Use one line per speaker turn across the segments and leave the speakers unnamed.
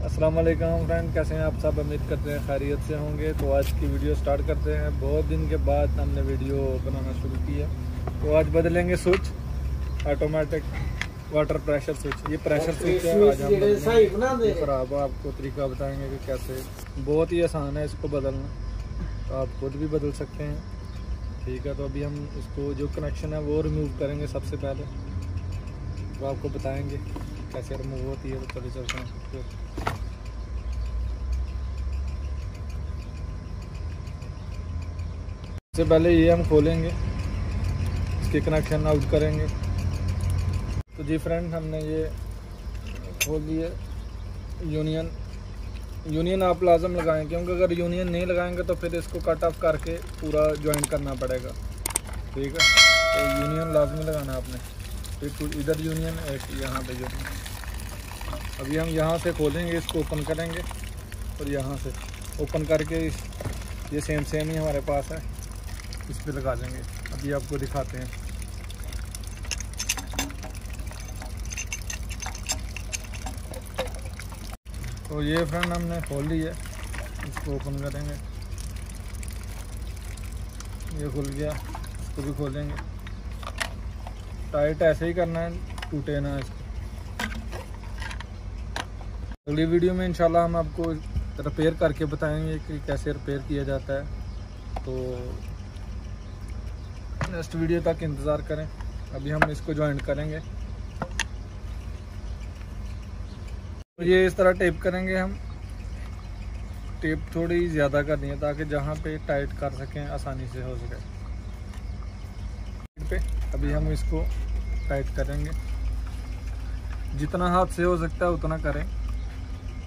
अस्सलाम वालेकुम फ्रेंड, कैसे हैं आप सब। उम्मीद करते हैं खैरियत से होंगे। तो आज की वीडियो स्टार्ट करते हैं। बहुत दिन के बाद हमने वीडियो बनाना शुरू की है। तो आज बदलेंगे switch, automatic water pressure switch. ये प्रेशर स्विच है, आज हम बदलेंगे। पर आपको तरीका बताएंगे कि कैसे। बहुत ही आसान है इसको बदलना, तो आप खुद भी बदल सकते हैं। ठीक है, तो अभी हम इसको जो कनेक्शन है वो रिमूव करेंगे सबसे पहले, तो आपको बताएंगे कैसे रिमूव होती है। तो चले चलते हैं। सबसे पहले ये हम खोलेंगे, इसके कनेक्शन आउट करेंगे। तो जी फ्रेंड, हमने ये खोल दिए। यूनियन आप लाजम लगाएं, क्योंकि अगर यूनियन नहीं लगाएंगे तो फिर इसको कट ऑफ करके पूरा ज्वाइन करना पड़ेगा। ठीक है, तो यूनियन लाजमी लगाना आपने। फिर इधर यूनियन, एक यहाँ पे यूनियन। अभी हम यहाँ से खोलेंगे, इसको ओपन करेंगे और यहाँ से ओपन करके ये सेम ही हमारे पास है, इस पे लगा देंगे। अभी आपको दिखाते हैं। तो ये फ्रेंड हमने खोल ली है, इसको ओपन करेंगे। ये खुल गया, इसको भी खोलेंगे। टाइट ऐसे ही करना है, टूटे ना इसको। अगली वीडियो में इंशाल्लाह हम आपको रिपेयर करके बताएंगे कि कैसे रिपेयर किया जाता है। तो नेक्स्ट वीडियो तक इंतज़ार करें। अभी हम इसको ज्वाइन करेंगे। तो ये इस तरह टेप करेंगे हम। टेप थोड़ी ज़्यादा करनी है ताकि जहाँ पे टाइट कर सकें आसानी से हो सके। पे अभी हम इसको टाइट करेंगे, जितना हाथ से हो सकता है उतना करें।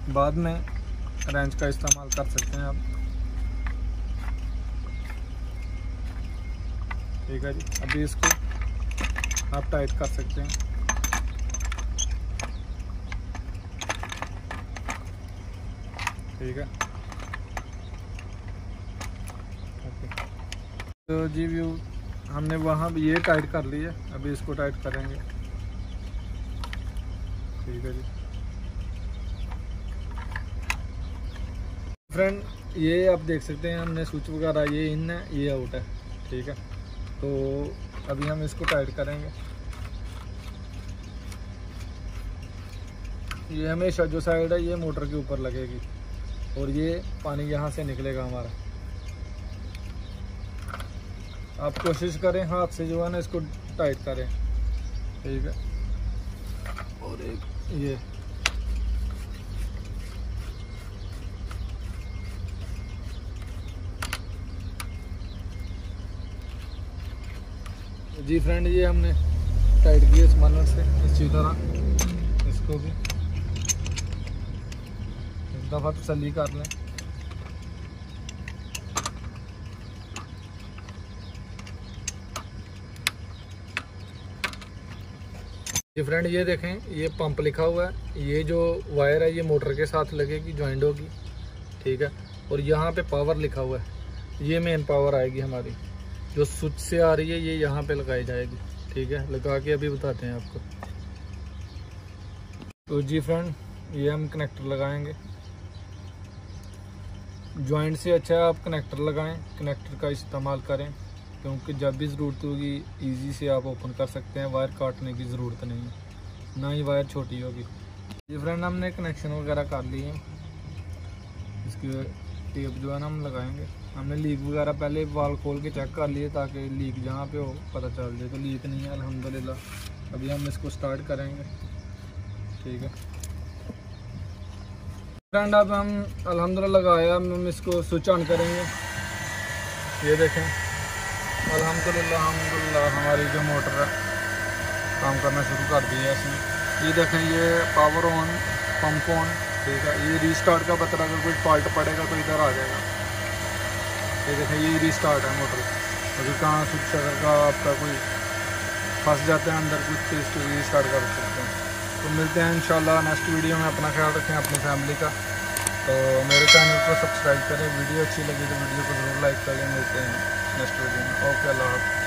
बाद में रेंच का इस्तेमाल कर सकते हैं आप। ठीक है जी, अभी इसको आप टाइट कर सकते हैं। ठीक है, ओके। तो जी व्यू, हमने वहाँ भी ये टाइट कर ली है, अभी इसको टाइट करेंगे। ठीक है जी फ्रेंड, ये आप देख सकते हैं हमने स्विच वगैरह, ये इन है ये आउट है। ठीक है, तो अभी हम इसको टाइट करेंगे। ये हमेशा जो साइड है ये मोटर के ऊपर लगेगी और ये पानी यहाँ से निकलेगा हमारा। आप कोशिश करें हाथ से जो है ना इसको टाइट करें। ठीक है, और एक ये जी फ्रेंड, ये हमने टाइट किया इस मन्नत से इसी तरह। इसको भी एक दफ़ा तसल्ली कर लें। जी फ्रेंड, ये देखें, ये पंप लिखा हुआ है। ये जो वायर है ये मोटर के साथ लगेगी, ज्वाइंट होगी। ठीक है, और यहाँ पे पावर लिखा हुआ है। ये मेन पावर आएगी हमारी, जो स्विच से आ रही है ये यहाँ पे लगाई जाएगी। ठीक है, लगा के अभी बताते हैं आपको। तो जी फ्रेंड, ये हम कनेक्टर लगाएंगे। जॉइंट से अच्छा आप कनेक्टर लगाएं, कनेक्टर का इस्तेमाल करें, क्योंकि जब भी ज़रूरत होगी इजी से आप ओपन कर सकते हैं। वायर काटने की ज़रूरत नहीं है, ना ही वायर छोटी होगी। जी फ्रेंड, हमने कनेक्शन वगैरह कर लिए हैं। इसकी टेप जो है ना हम लगाएंगे। हमने लीक वगैरह पहले वाल खोल के चेक कर लिए ताकि लीक जहाँ पे हो पता चल जाए। तो लीक नहीं है अल्हम्दुलिल्लाह। अभी हम इसको स्टार्ट करेंगे। ठीक है फ्रेंड, अब हम अल्हम्दुलिल्लाह लगाया, हम इसको स्विच ऑन करेंगे। ये देखें, अल्हम्दुलिल्लाह हमारी जो मोटर है काम करना शुरू कर दी है इसने। ये देखें, ये पावर ऑन, पंप ऑन। ठीक है, ये रीस्टार्ट का बता, अगर कोई फॉल्ट पड़ेगा तो इधर आ जाएगा। ये देखें, ये रीस्टार्ट है मोटर। अभी कहाँ स्विच अगर का आपका कोई फंस जाता है अंदर कुछ, तो इसको रीस्टार्ट कर सकते हैं। तो मिलते हैं इंशाल्लाह नेक्स्ट वीडियो में। अपना ख्याल रखें, अपनी फैमिली का। तो मेरे चैनल को सब्सक्राइब करें। वीडियो अच्छी लगी तो वीडियो को ज़रूर लाइक करें। मिलते हैं नेक्स्ट वीडियो में। ओके, अल्लाह हाफ़िज़।